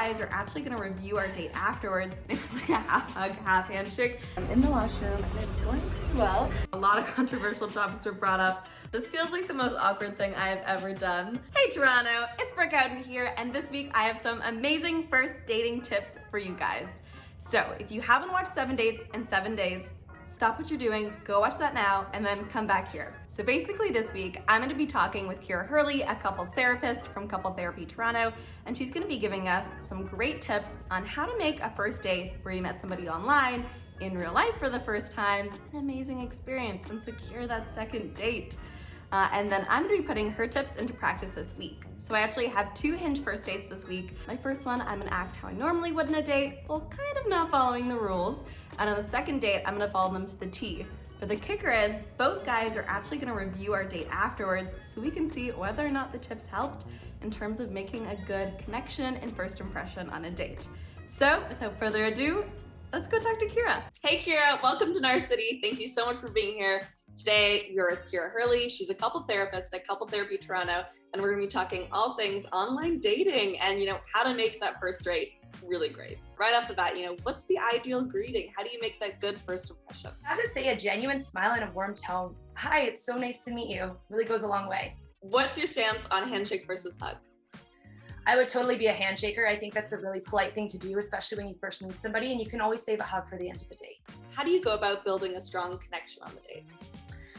guys are actually gonna review our date afterwards. It was like a half hug, half handshake. I'm in the washroom and it's going pretty well. A lot of controversial topics were brought up. This feels like the most awkward thing I have ever done. Hey Toronto, it's Brooke Houghton here, and this week I have some amazing first dating tips for you guys. So if you haven't watched 7 Dates in 7 Days, stop what you're doing, go watch that now, and then come back here. So basically this week, I'm gonna be talking with Kira Hurley, a couples therapist from Couple Therapy Toronto, and she's gonna be giving us some great tips on how to make a first date where you met somebody online, in real life for the first time, an amazing experience, and secure that second date. And then I'm gonna be putting her tips into practice this week. So I actually have 2 Hinge first dates this week. My first one, I'm gonna act how I normally would in a date, while kind of not following the rules. And on the second date, I'm gonna follow them to the T. But the kicker is, both guys are actually gonna review our date afterwards so we can see whether or not the tips helped in terms of making a good connection and first impression on a date. So without further ado, let's go talk to Kira. Hey Kira, welcome to Narcity. Thank you so much for being here. Today, you're with Kira Hurley. She's a couple therapist at Couple Therapy Toronto, and we're gonna be talking all things online dating and, how to make that first date really great. Right off the bat, what's the ideal greeting? How do you make that good first impression? I have to say a genuine smile and a warm tone. Hi, it's so nice to meet you. Really goes a long way. What's your stance on handshake versus hug? I would totally be a handshaker. I think that's a really polite thing to do, especially when you first meet somebody, and you can always save a hug for the end of the date. How do you go about building a strong connection on the date?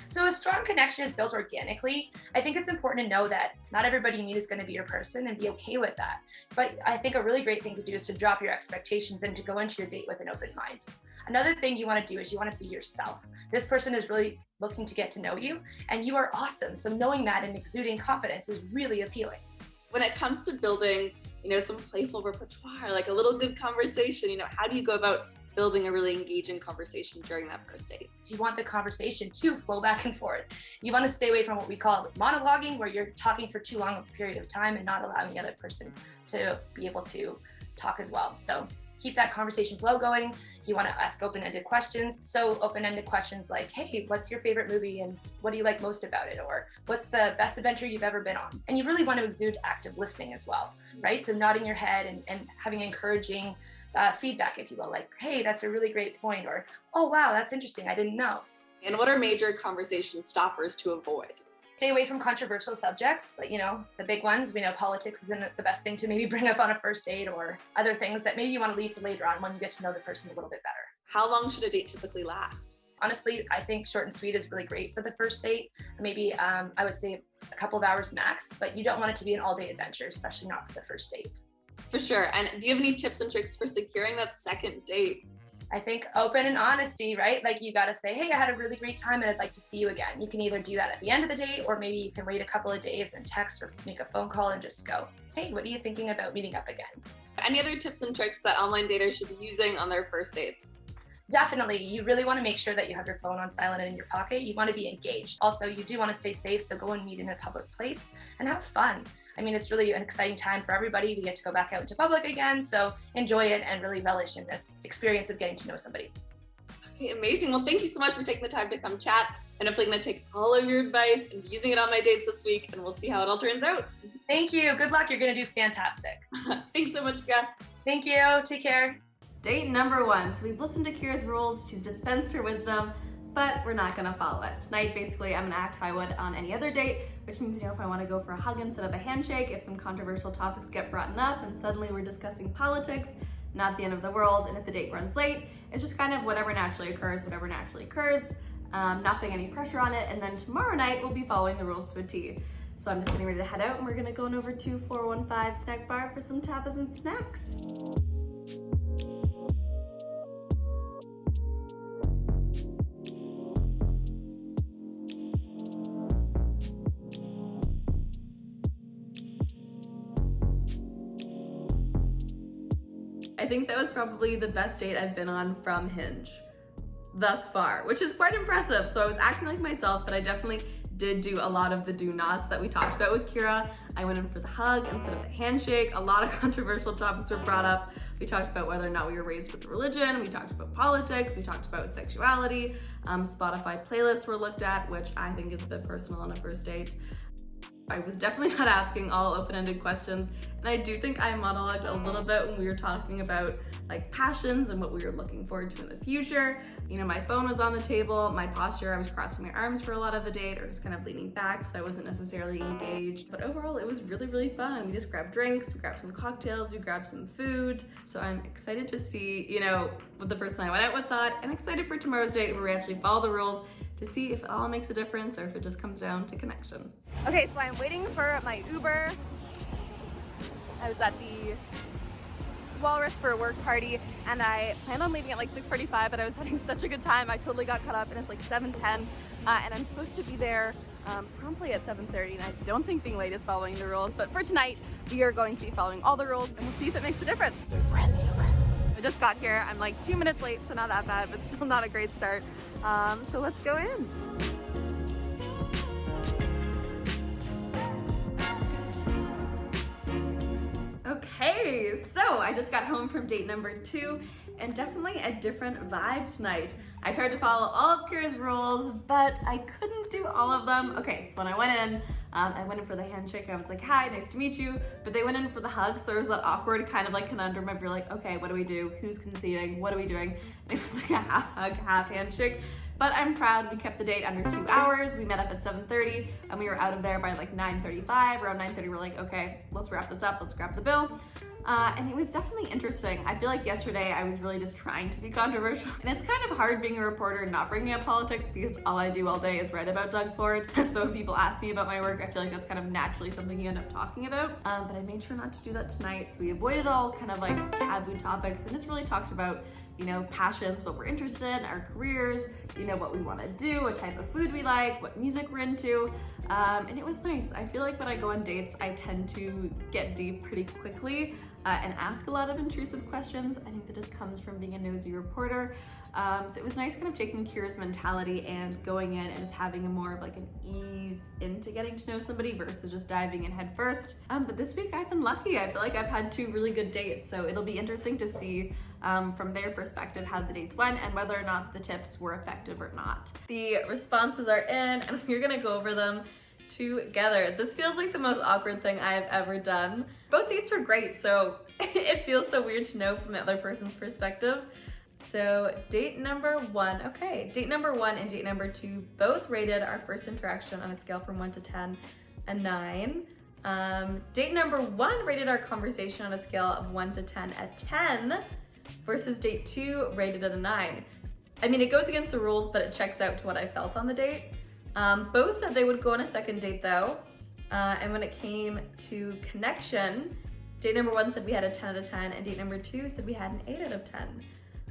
So a strong connection is built organically. I think it's important to know that not everybody you meet is going to be your person and be okay with that. But I think a really great thing to do is to drop your expectations and to go into your date with an open mind. Another thing you want to do is you want to be yourself. This person is really looking to get to know you, and you are awesome. So knowing that and exuding confidence is really appealing. When it comes to building, some playful repertoire, like a little good conversation, how do you go about building a really engaging conversation during that first date? You want the conversation to flow back and forth. You want to stay away from what we call monologuing, where you're talking for too long a period of time and not allowing the other person to be able to talk as well. So keep that conversation flow going. You want to ask open-ended questions. So open-ended questions like, hey, what's your favorite movie and what do you like most about it? Or what's the best adventure you've ever been on? And you really want to exude active listening as well, right? So nodding your head and having encouraging feedback, if you will, like, hey, that's a really great point, or, oh, wow, that's interesting, I didn't know. And what are major conversation stoppers to avoid? Stay away from controversial subjects, like, the big ones. We know politics isn't the best thing to maybe bring up on a first date, or other things that maybe you want to leave for later on when you get to know the person a little bit better. How long should a date typically last? Honestly, I think short and sweet is really great for the first date. Maybe I would say a couple of hours max, but you don't want it to be an all-day adventure, especially not for the first date. For sure. And do you have any tips and tricks for securing that second date? I think open and honesty, right? Like you got to say, hey, I had a really great time and I'd like to see you again. You can either do that at the end of the date, or maybe you can wait a couple of days and text or make a phone call and just go, hey, what are you thinking about meeting up again? Any other tips and tricks that online daters should be using on their first dates? Definitely. You really want to make sure that you have your phone on silent and in your pocket. You want to be engaged. Also, you do want to stay safe, so go and meet in a public place and have fun. I mean, it's really an exciting time for everybody. We get to go back out into public again, so enjoy it and really relish in this experience of getting to know somebody. Okay, amazing. Well, thank you so much for taking the time to come chat. I'm definitely going to take all of your advice and be using it on my dates this week, and we'll see how it all turns out. Thank you. Good luck. You're going to do fantastic. Thanks so much, Kira. Thank you. Take care. Date number 1. So we've listened to Kira's rules. She's dispensed her wisdom, but we're not gonna follow it. Tonight, basically, I'm gonna act how I would on any other date, which means, if I wanna go for a hug instead of a handshake, if some controversial topics get brought up and suddenly we're discussing politics, not the end of the world. And if the date runs late, it's just kind of whatever naturally occurs, not putting any pressure on it. And then tomorrow night, we'll be following the rules to a T. So I'm just getting ready to head out, and we're gonna go on over to 415 Snack Bar for some tapas and snacks. I think that was probably the best date I've been on from Hinge thus far, which is quite impressive. So I was acting like myself, but I definitely did do a lot of the do-nots that we talked about with Kira. I went in for the hug instead of the handshake. A lot of controversial topics were brought up. We talked about whether or not we were raised with religion. We talked about politics. We talked about sexuality. Spotify playlists were looked at, which I think is a bit personal on a first date. I was definitely not asking all open-ended questions, and I do think I monologued a little bit when we were talking about like passions and what we were looking forward to in the future. You know, my phone was on the table, my posture, I was crossing my arms for a lot of the date, or just kind of leaning back, so I wasn't necessarily engaged. But overall, it was really, really fun. We just grabbed drinks, we grabbed some cocktails, we grabbed some food. So I'm excited to see, you know, what the person I went out with thought, and excited for tomorrow's date where we actually follow the rules to see if it all makes a difference or if it just comes down to connection. Okay, so I'm waiting for my Uber. I was at the Walrus for a work party, and I planned on leaving at like 6:45, but I was having such a good time. I totally got caught up, and it's like 7:10, and I'm supposed to be there promptly at 7:30, and I don't think being late is following the rules, but for tonight, we are going to be following all the rules, and we'll see if it makes a difference. We're in the Uber. I just got here. I'm like 2 minutes late, so not that bad, but still not a great start. So let's go in. Okay, so I just got home from date number 2, and definitely a different vibe tonight. I tried to follow all of Kira's rules, but I couldn't do all of them. Okay, so when I went in for the handshake. I was like, hi, nice to meet you. But they went in for the hug, so there was that awkward kind of like conundrum of you're like, okay, what do we do? Who's conceding? What are we doing? And it was like a half hug, half handshake. But I'm proud we kept the date under 2 hours. We met up at 7:30 and we were out of there by like 9:35. Around 9:30 we're like, okay, let's wrap this up, let's grab the bill. And it was definitely interesting. I feel like yesterday I was really just trying to be controversial. And it's kind of hard being a reporter and not bringing up politics because all I do all day is write about Doug Ford. So when people ask me about my work, I feel like that's kind of naturally something you end up talking about. But I made sure not to do that tonight. So we avoided all kind of like taboo topics and just really talked about, you know, passions, what we're interested in, our careers, you know, what we want to do, what type of food we like, what music we're into. And it was nice. I feel like when I go on dates, I tend to get deep pretty quickly and ask a lot of intrusive questions. I think that just comes from being a nosy reporter. So it was nice kind of taking Kira's mentality and going in and just having a more of like an ease into getting to know somebody versus just diving in head first. But this week I've been lucky. I feel like I've had 2 really good dates. So it'll be interesting to see from their perspective how the dates went and whether or not the tips were effective or not. The responses are in and we're gonna go over them together. This feels like the most awkward thing I've ever done. Both dates were great, so it feels so weird to know from the other person's perspective. So date number 1, okay, date number 1 and date number 2 both rated our first interaction on a scale from 1 to 10 a 9. Date number 1 rated our conversation on a scale of 1 to 10 a 10 versus date 2 rated at a 9. I mean, it goes against the rules, but it checks out to what I felt on the date. Both said they would go on a second date though. And when it came to connection, date number 1 said we had a 10 out of 10 and date number 2 said we had an 8 out of 10.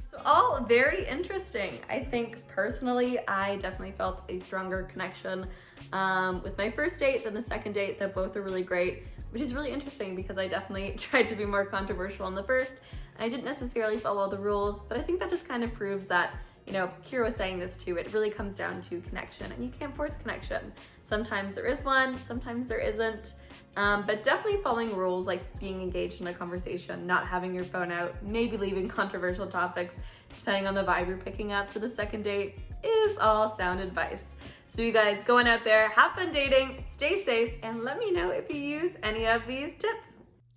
So all very interesting. I think personally, I definitely felt a stronger connection with my first date than the second date, that both are really great, which is really interesting because I definitely tried to be more controversial on the first. And I didn't necessarily follow all the rules, but I think that just kind of proves that, you know, Kira was saying this too, it really comes down to connection and you can't force connection. Sometimes there is one, sometimes there isn't. But definitely following rules like being engaged in a conversation, not having your phone out, maybe leaving controversial topics, depending on the vibe you're picking up to the second date, is all sound advice. So you guys going out there, have fun dating, stay safe, and let me know if you use any of these tips.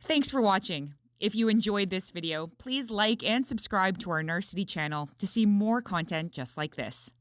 Thanks for watching. If you enjoyed this video, please like and subscribe to our Narcity channel to see more content just like this.